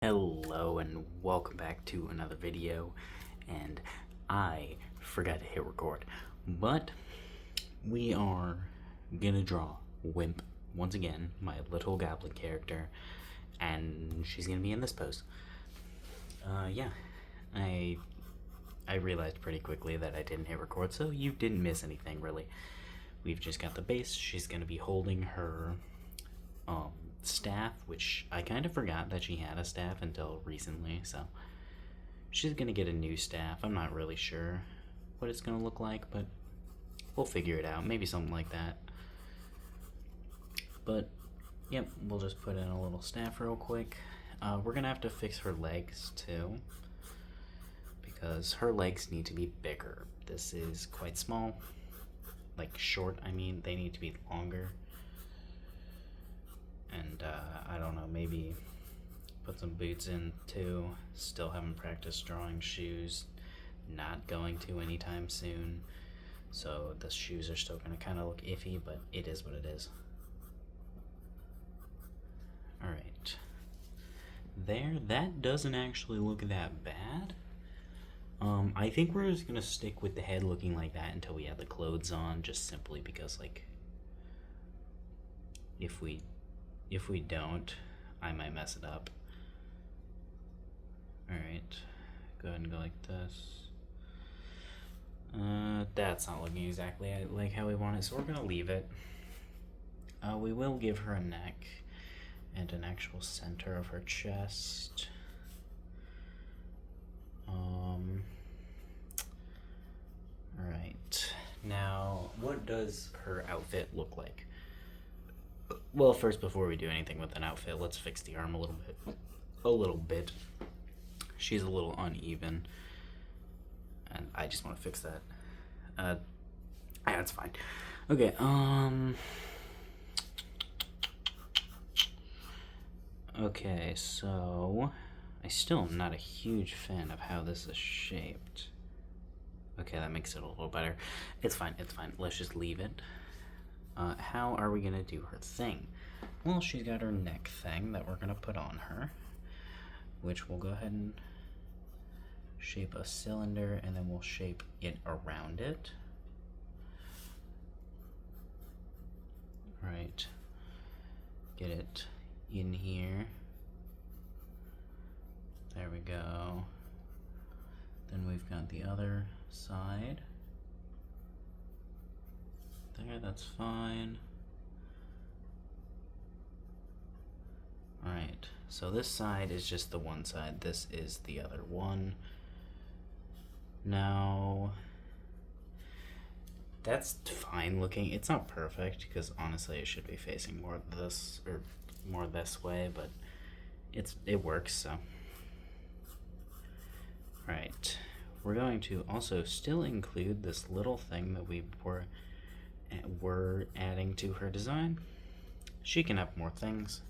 Hello and welcome back to another video, and I forgot to hit record, but we are gonna draw Wimp once again, my little goblin character, and she's gonna be in this pose. Yeah, I realized pretty quickly that I didn't hit record, so you didn't miss anything really. We've just got the base. She's gonna be holding her staff, which I kind of forgot that she had a staff until recently, so she's gonna get a new staff. I'm not really sure what it's gonna look like, but we'll figure it out. Maybe something like that. But yep, we'll just put in a little staff real quick. We're gonna have to fix her legs too, because her legs need to be bigger. This is quite small, like short, I mean, they need to be longer. And I don't know, maybe put some boots in too. Still haven't practiced drawing shoes, not going to anytime soon, so the shoes are still going to kind of look iffy, but it is what it is. Alright, there, that doesn't actually look that bad. I think we're just going to stick with the head looking like that until we have the clothes on, just simply because, like, if we don't, I might mess it up. Alright, go ahead and go like this. That's not looking exactly like how we want it, so we're gonna leave it. We will give her a neck and an actual center of her chest. Alright, now what does her outfit look like? Well, first, before we do anything with an outfit, let's fix the arm a little bit. She's a little uneven, and I just want to fix that. Yeah, that's fine. Okay, okay, so I still am not a huge fan of how this is shaped. Okay, that makes it a little better. It's fine, let's just leave it. How are we gonna do her thing? Well, she's got her neck thing that we're gonna put on her, which we'll go ahead and shape a cylinder, and then we'll shape it around it. Right, get it in here. There we go. Then we've got the other side. There, that's fine. Alright, so this side is just the one side, this is the other one. Now, that's fine looking. It's not perfect, because honestly it should be facing more this, or more this way, but it works, so. Alright, we're going to also still include this little thing that we're adding to her design. She can have more things.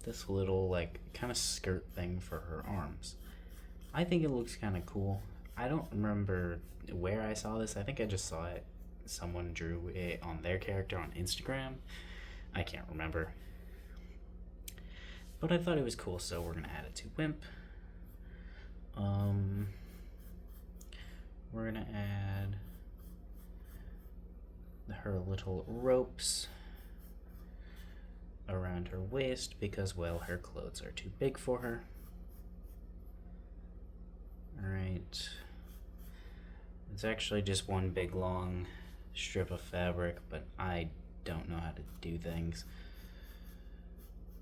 This little, like, kind of skirt thing for her arms. I think it looks kind of cool. I don't remember where I saw this. I think I just saw it. Someone drew it on their character on Instagram. I can't remember. But I thought it was cool, so we're gonna add it to Wimp. We're gonna add her little ropes around her waist because, well, her clothes are too big for her. Alright. It's actually just one big long strip of fabric, but I don't know how to do things,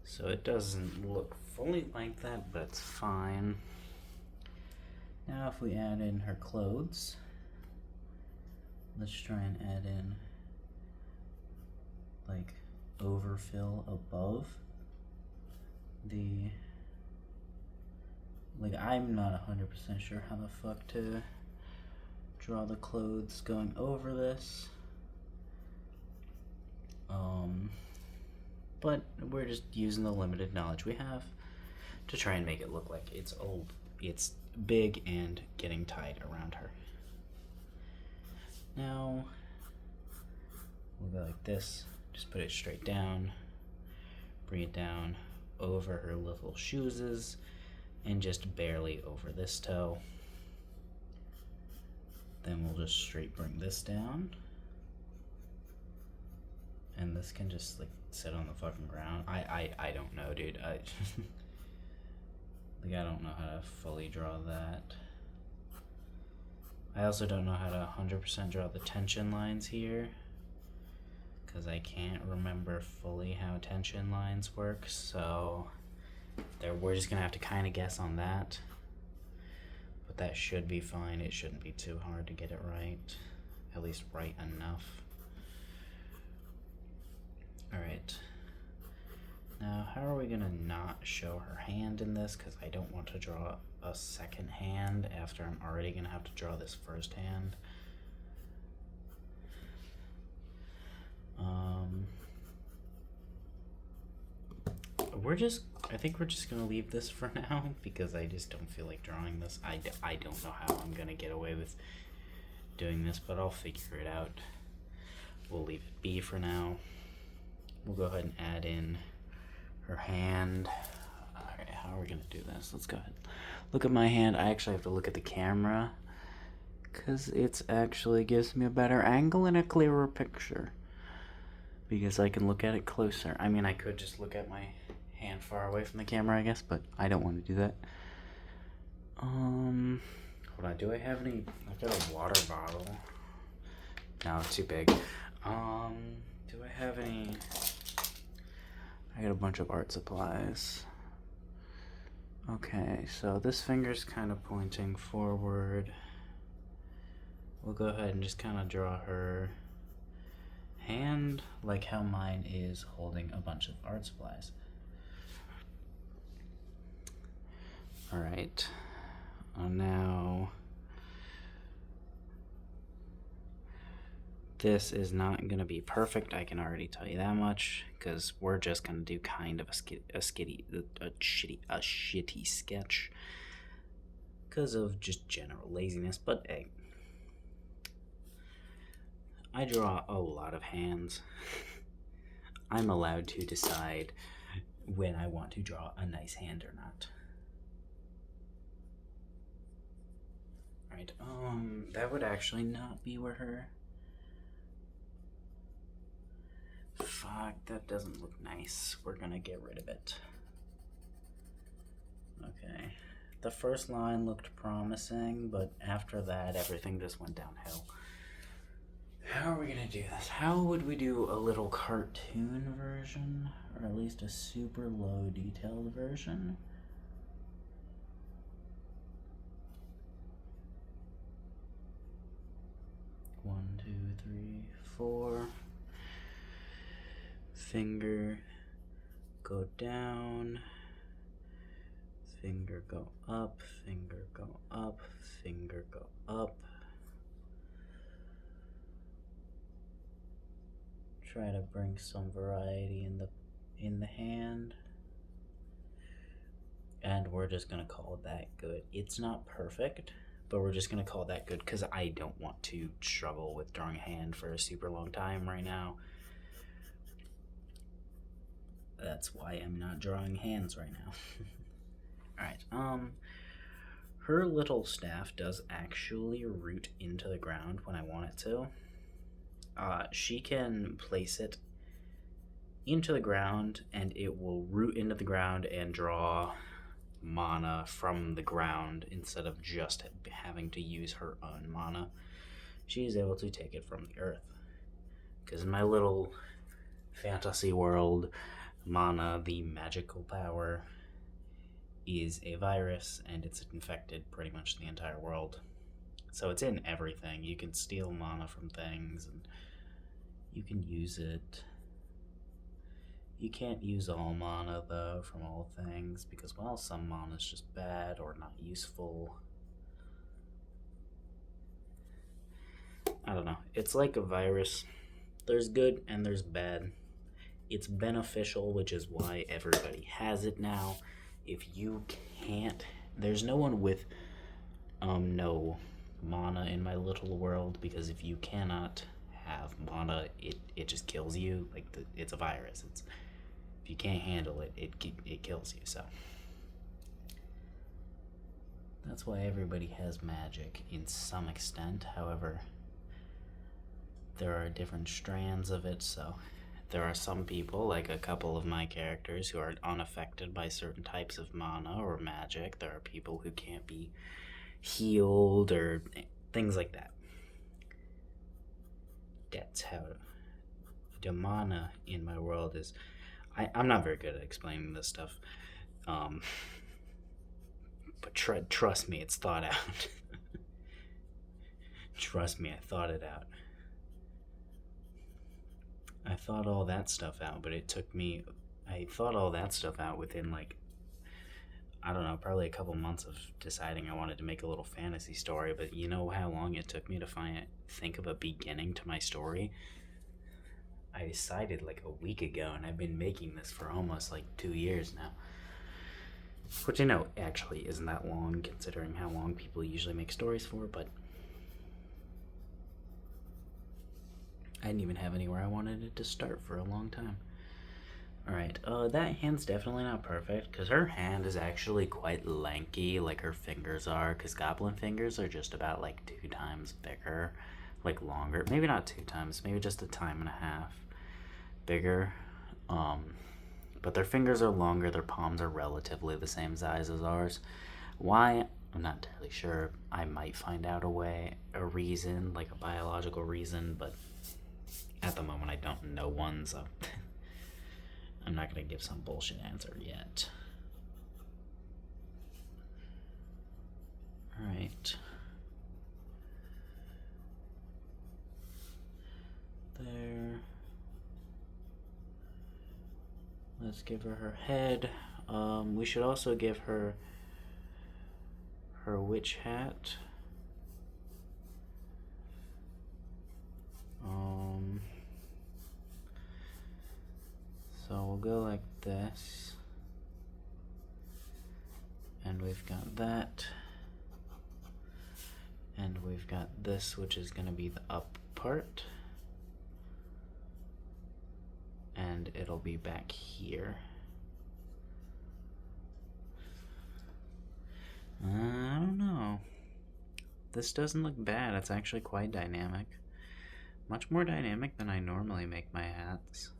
so it doesn't look fully like that, but it's fine. Now if we add in her clothes, let's try and add in like overfill above the, like, I'm not 100% sure how the fuck to draw the clothes going over this, but we're just using the limited knowledge we have to try and make it look like it's big and getting tight around her. Now we'll go like this, just put it straight down, bring it down over her little shoeses and just barely over this toe. Then we'll just straight bring this down. And this can just like sit on the fucking ground. I don't know, dude. Like I don't know how to fully draw that. I also don't know how to 100% draw the tension lines here, because I can't remember fully how tension lines work, so we're just gonna have to kind of guess on that. But that should be fine. It shouldn't be too hard to get it right, at least right enough. Alright, now how are we gonna not show her hand in this, because I don't want to draw a second hand after I'm already gonna have to draw this first hand. I think we're just gonna leave this for now, because I just don't feel like drawing this. I don't know how I'm gonna get away with doing this, but I'll figure it out. We'll leave it be for now. We'll go ahead and add in her hand. Alright, how are we gonna do this? Let's go ahead. Look at my hand. I actually have to look at the camera, because it actually gives me a better angle and a clearer picture, because I can look at it closer. I mean, I could just look at my hand far away from the camera, I guess, but I don't want to do that. Hold on, do I have any? I've got a water bottle. No, it's too big. Do I have any? I got a bunch of art supplies. Okay, so this finger's kind of pointing forward. We'll go ahead and just kind of draw her hand like how mine is holding a bunch of art supplies. Alright, now this is not going to be perfect, I can already tell you that much, because we're just going to do kind of a shitty sketch because of just general laziness. But hey, I draw a lot of hands. I'm allowed to decide when I want to draw a nice hand or not. Alright, that would actually not be where her... Fuck, that doesn't look nice. We're gonna get rid of it. Okay. The first line looked promising, but after that, everything just went downhill. How are we gonna do this? How would we do a little cartoon version? Or at least a super low detailed version? One, two, three, four. Finger go down, finger go up, finger go up, finger go up. Try to bring some variety in the hand. And we're just gonna call that good. It's not perfect, but we're just gonna call that good because I don't want to struggle with drawing a hand for a super long time right now. That's why I'm not drawing hands right now. Alright, her little staff does actually root into the ground when I want it to. She can place it into the ground and it will root into the ground and draw mana from the ground instead of just having to use her own mana. She is able to take it from the earth. Because in my little fantasy world, mana, the magical power, is a virus and it's infected pretty much the entire world. So it's in everything. You can steal mana from things and you can use it. You can't use all mana though from all things because, well, some mana is just bad or not useful. I don't know. It's like a virus. There's good and there's bad. It's beneficial, which is why everybody has it now. If you can't, there's no one with no mana in my little world, because if you cannot have mana, it just kills you. Like it's a virus. If you can't handle it, it kills you. So that's why everybody has magic in some extent. However, there are different strands of it, so there are some people, like a couple of my characters, who are unaffected by certain types of mana or magic. There are people who can't be healed or things like that. That's how the mana in my world is. I'm not very good at explaining this stuff, but trust me, it's thought out. Trust me, I thought it out. I thought all that stuff out, but it took me. I thought all that stuff out within, like, I don't know, probably a couple months of deciding I wanted to make a little fantasy story. But you know how long it took me to think of a beginning to my story? I decided like a week ago, and I've been making this for almost like 2 years now. Which I know actually isn't that long, considering how long people usually make stories for, but I didn't even have anywhere I wanted it to start for a long time. Alright, that hand's definitely not perfect, because her hand is actually quite lanky, like her fingers are, because goblin fingers are just about like 2 times bigger, like longer. Maybe not 2 times, maybe just a time and a half bigger. But their fingers are longer, their palms are relatively the same size as ours. Why? I'm not entirely sure. I might find out a reason, like a biological reason, but at the moment I don't know one, so I'm not going to give some bullshit answer yet. Alright. There. Let's give her head. We should also give her witch hat. So we'll go like this. And we've got that. And we've got this, which is going to be the up part. And it'll be back here. I don't know. This doesn't look bad. It's actually quite dynamic. Much more dynamic than I normally make my hats.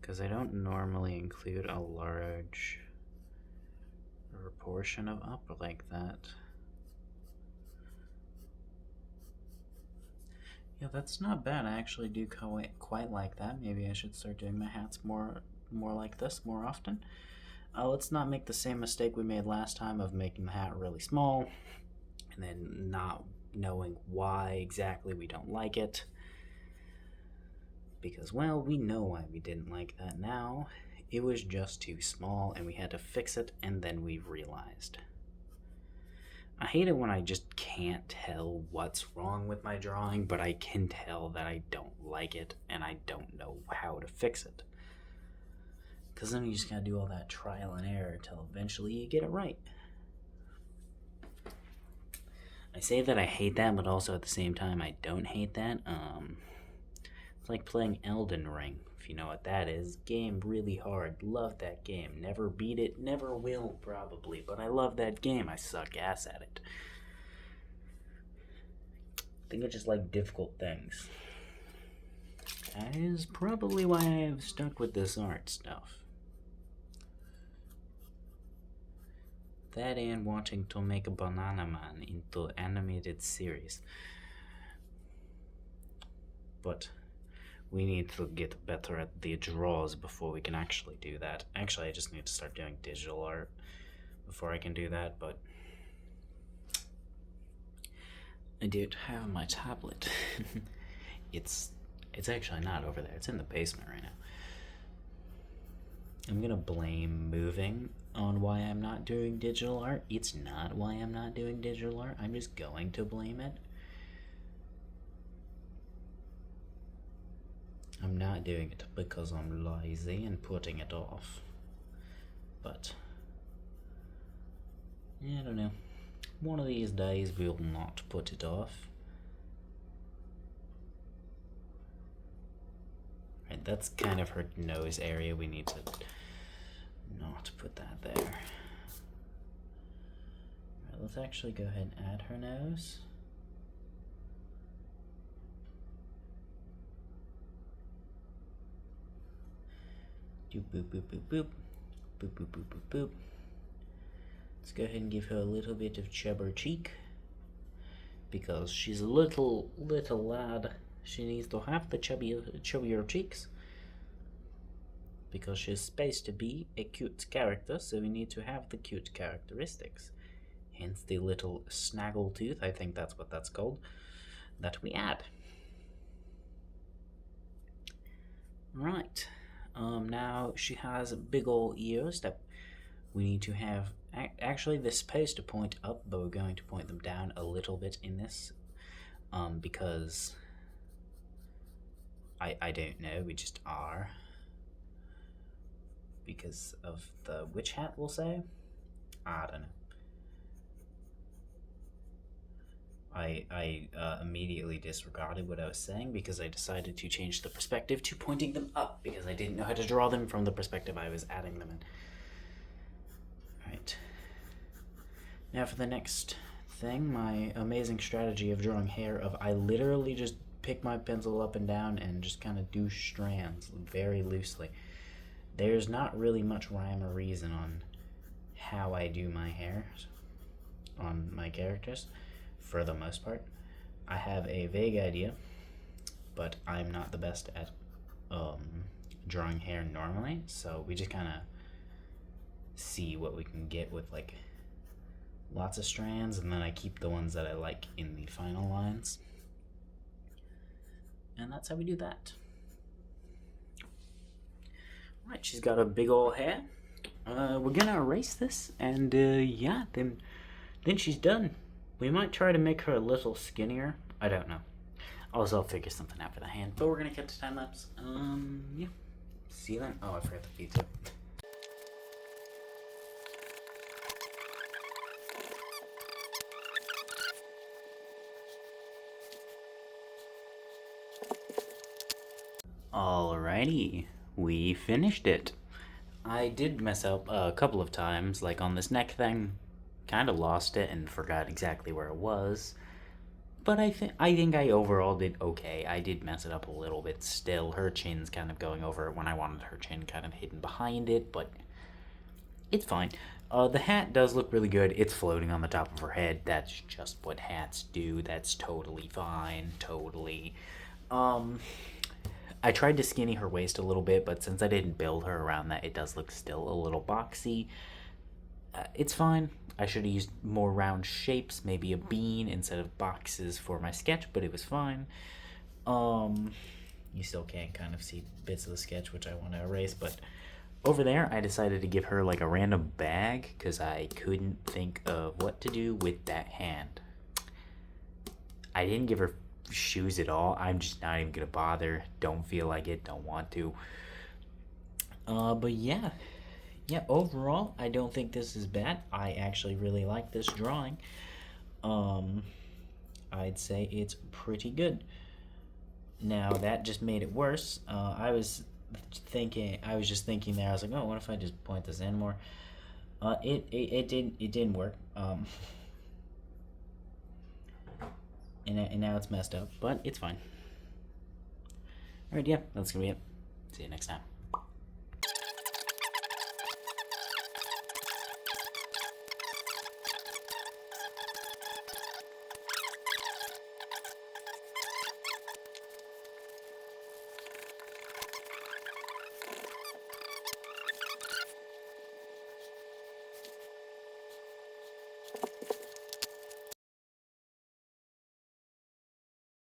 Because I don't normally include a large proportion of up like that. Yeah, that's not bad. I actually do quite like that. Maybe I should start doing my hats more like this more often. Let's not make the same mistake we made last time of making the hat really small and then not knowing why exactly we don't like it. Because, well, we know why we didn't like that now. It was just too small and we had to fix it, and then we realized. I hate it when I just can't tell what's wrong with my drawing, but I can tell that I don't like it and I don't know how to fix it. Because then you just gotta do all that trial and error until eventually you get it right. I say that I hate that, but also at the same time I don't hate that. It's like playing Elden Ring, if you know what that is. Game really hard. Love that game. Never beat it. Never will, probably. But I love that game. I suck ass at it. I think I just like difficult things. That is probably why I have stuck with this art stuff. That and wanting to make a Banana Man into animated series. But we need to get better at the draws before we can actually do that. Actually, I just need to start doing digital art before I can do that, but I don't have my tablet. It's actually not over there. It's in the basement right now. I'm gonna blame moving on why I'm not doing digital art. It's not why I'm not doing digital art. I'm just going to blame it. I'm not doing it because I'm lazy and putting it off. But I don't know. One of these days we'll not put it off. Right, that's kind of her nose area. We need to not put that there. Alright, let's actually go ahead and add her nose. Boop, boop, boop, boop, boop. Boop, boop, boop, boop, boop. Let's go ahead and give her a little bit of chubber cheek. Because she's a little lad. She needs to have the chubbier cheeks. Because she's supposed to be a cute character, so we need to have the cute characteristics. Hence the little snaggle tooth, I think that's what that's called, that we add. Right. Now she has big ol' ears that we need to have. Actually, they're supposed to point up, but we're going to point them down a little bit in this, because I don't know, we just are. Because of the witch hat, we'll say. I don't know. I immediately disregarded what I was saying because I decided to change the perspective to pointing them up because I didn't know how to draw them from the perspective I was adding them in. Alright. Now for the next thing, my amazing strategy of drawing hair of I literally just pick my pencil up and down and just kind of do strands very loosely. There's not really much rhyme or reason on how I do my hair on my characters. For the most part, I have a vague idea, but I'm not the best at drawing hair normally, so we just kind of see what we can get with like lots of strands, and then I keep the ones that I like in the final lines, and that's how we do that. Alright, she's got a big ol' hair. We're gonna erase this, and yeah, then she's done. We might try to make her a little skinnier. I don't know. Also, I'll figure something out for the hand. But we're gonna cut to time lapse. Yeah. See you then. Oh, I forgot the feed too. Alrighty, we finished it. I did mess up a couple of times, like on this neck thing. Kind of lost it and forgot exactly where it was, but I think I overall did okay. I did mess it up a little bit still. Her chin's kind of going over when I wanted her chin kind of hidden behind it, but it's fine. The hat does look really good. It's floating on the top of her head. That's just what hats do. That's totally fine. Totally. I tried to skinny her waist a little bit, but since I didn't build her around that, it does look still a little boxy. It's fine. I should have used more round shapes, maybe a bean instead of boxes for my sketch, but it was fine. You still can't kind of see bits of the sketch, which I want to erase, but over there, I decided to give her like a random bag because I couldn't think of what to do with that hand. I didn't give her shoes at all. I'm just not even gonna bother. Don't feel like it, don't want to. But yeah, overall, I don't think this is bad. I actually really like this drawing. I'd say it's pretty good. Now, that just made it worse. I was just thinking there, I was like, oh, what if I just point this in more? It didn't work. And now it's messed up, but it's fine. Alright, yeah, that's gonna be it. See you next time.